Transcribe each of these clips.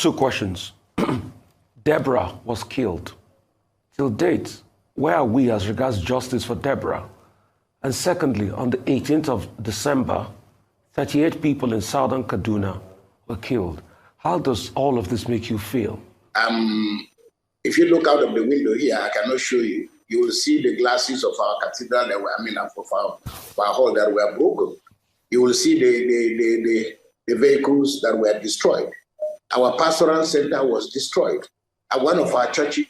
Two questions. Deborah was killed. Till date, where are we as regards justice for Deborah? And secondly, on the 18th of December, 38 people in southern Kaduna were killed. How does all of this make you feel? If you look out of the window here, I cannot show you. You will see the glasses of our cathedral that were, of our hall that were broken. You will see the vehicles that were destroyed. Our pastoral center was destroyed. And one of our churches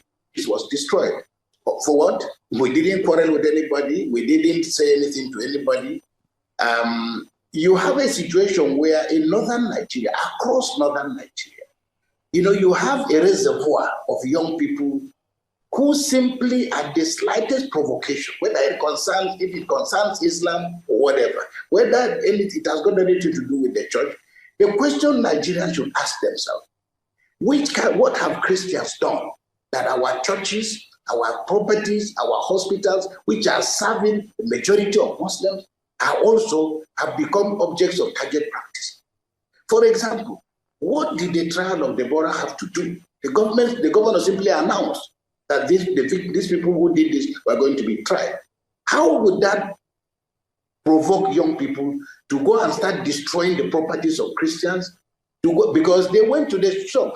was destroyed. For what? We didn't quarrel with anybody. We didn't say anything to anybody. You have a situation where in northern Nigeria, across northern Nigeria, you have a reservoir of young people who simply at the slightest provocation, whether it concerns Islam or whatever, whether it has got anything to do with the church, the question Nigerians should ask themselves, what have Christians done that our churches, our properties, our hospitals, which are serving the majority of Muslims, have become objects of target practice? For example, what did the trial of Deborah have to do? The governor simply announced that these people who did this were going to be tried. How would that provoke young people to go and start destroying the properties of Christians? Because they went to the shop.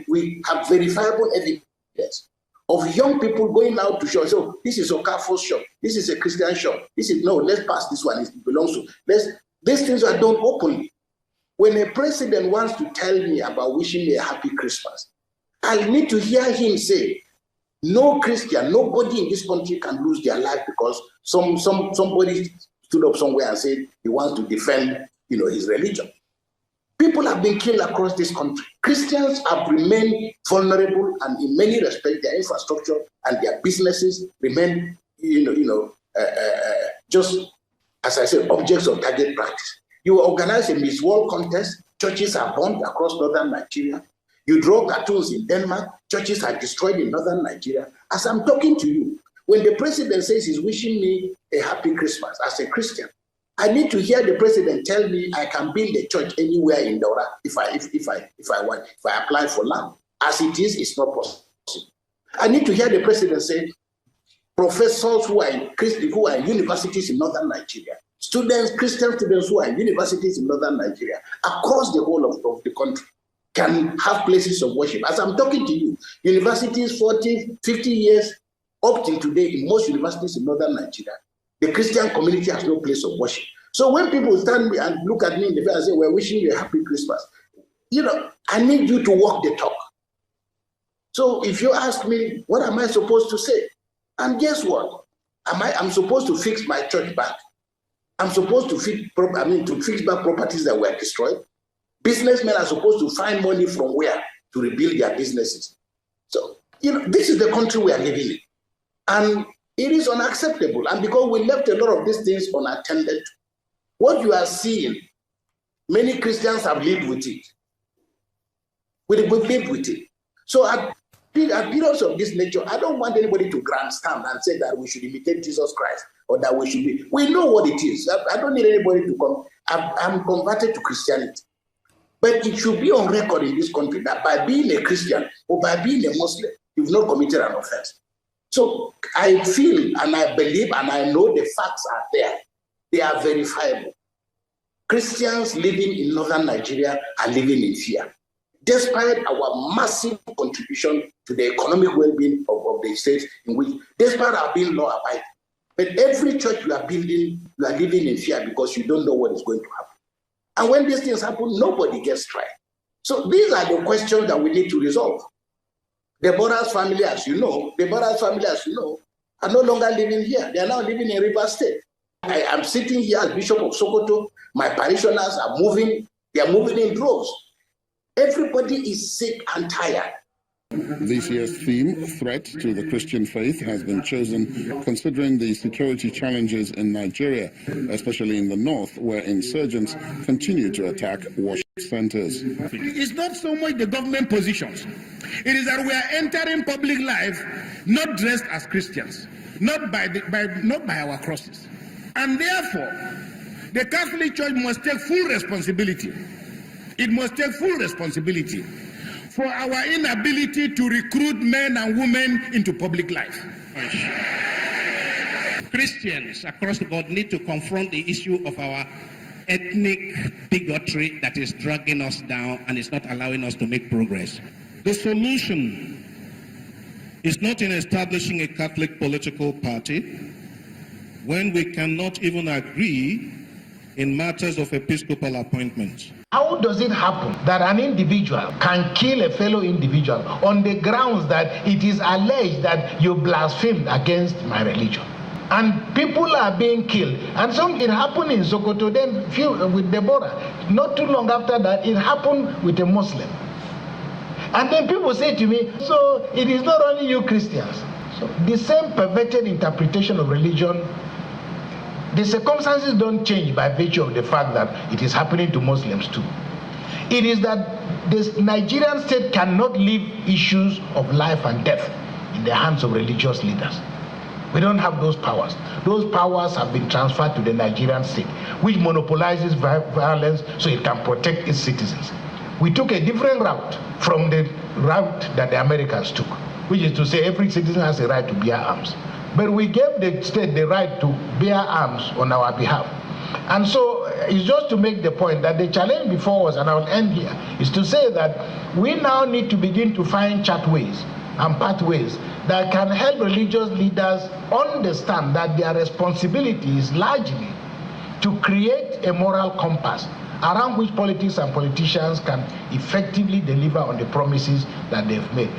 We have verifiable evidence of young people going out to shop. So this is Okafor's shop. This is a Christian shop. Let's pass this one. It belongs to. These things are done openly. When a president wants to tell me about wishing me a happy Christmas, I need to hear him say, no Christian, nobody in this country can lose their life because somebody stood up somewhere and said he wants to defend, his religion. People have been killed across this country. Christians have remained vulnerable, and in many respects, their infrastructure and their businesses remain, just as I said, objects of target practice. You organize a Miss World contest, churches are bombed across northern Nigeria. You draw cartoons in Denmark, churches are destroyed in northern Nigeria. As I'm talking to you, when the president says he's wishing me a happy Christmas as a Christian, I need to hear the president tell me I can build a church anywhere in Dora if I apply for land. As it is, it's not possible. I need to hear the president say, professors who are in universities in northern Nigeria, Christian students who are in universities in northern Nigeria, across the whole of the country, can have places of worship. As I'm talking to you, universities 40, 50 years up till today in most universities in northern Nigeria, the Christian community has no place of worship. So when people stand and look at me in the face and say, we're wishing you a happy Christmas, I need you to walk the talk. So if you ask me, what am I supposed to say? And guess what? I'm supposed to fix my church back. I'm supposed to fix back properties that were destroyed. Businessmen are supposed to find money from where to rebuild their businesses. So, this is the country we are living in. And it is unacceptable. And because we left a lot of these things unattended, what you are seeing, many Christians have lived with it. We've lived with it. So at periods of this nature, I don't want anybody to grandstand and say that we should imitate Jesus Christ or that we should be. We know what it is. I don't need anybody to come. I'm converted to Christianity. But it should be on record in this country that by being a Christian or by being a Muslim, you've not committed an offense. So I feel and I believe and I know the facts are there. They are verifiable. Christians living in northern Nigeria are living in fear. Despite our massive contribution to the economic well-being of the states in which, despite our being law-abiding, but every church you are building, you are living in fear because you don't know what is going to happen. And when these things happen, nobody gets tried. So these are the questions that we need to resolve. Deborah's family, as you know, are no longer living here. They are now living in Rivers State. I am sitting here as Bishop of Sokoto. My parishioners are moving. They are moving in droves. Everybody is sick and tired. This year's theme, Threat to the Christian Faith, has been chosen considering the security challenges in Nigeria, especially in the north, where insurgents continue to attack worship centers. It's not so much the government positions. It is that we are entering public life not dressed as Christians, not by our crosses. And therefore, the Catholic Church must take full responsibility. It must take full responsibility for our inability to recruit men and women into public life. Christians across the board need to confront the issue of our ethnic bigotry that is dragging us down and is not allowing us to make progress. The solution is not in establishing a Catholic political party when we cannot even agree in matters of episcopal appointments. How does it happen that an individual can kill a fellow individual on the grounds that it is alleged that you blasphemed against my religion? And people are being killed. And so it happened in Sokoto, then with Deborah. Not too long after that, it happened with a Muslim. And then people say to me, so it is not only you Christians. So the same perverted interpretation of religion, the circumstances don't change by virtue of the fact that it is happening to Muslims too. It is that the Nigerian state cannot leave issues of life and death in the hands of religious leaders. We don't have those powers. Those powers have been transferred to the Nigerian state, which monopolizes violence so it can protect its citizens. We took a different route from the route that the Americans took, which is to say every citizen has a right to bear arms. But we gave the state the right to bear arms on our behalf. And so it's just to make the point that the challenge before us, and I will end here, is to say that we now need to begin to find pathways and pathways that can help religious leaders understand that their responsibility is largely to create a moral compass around which politics and politicians can effectively deliver on the promises that they've made.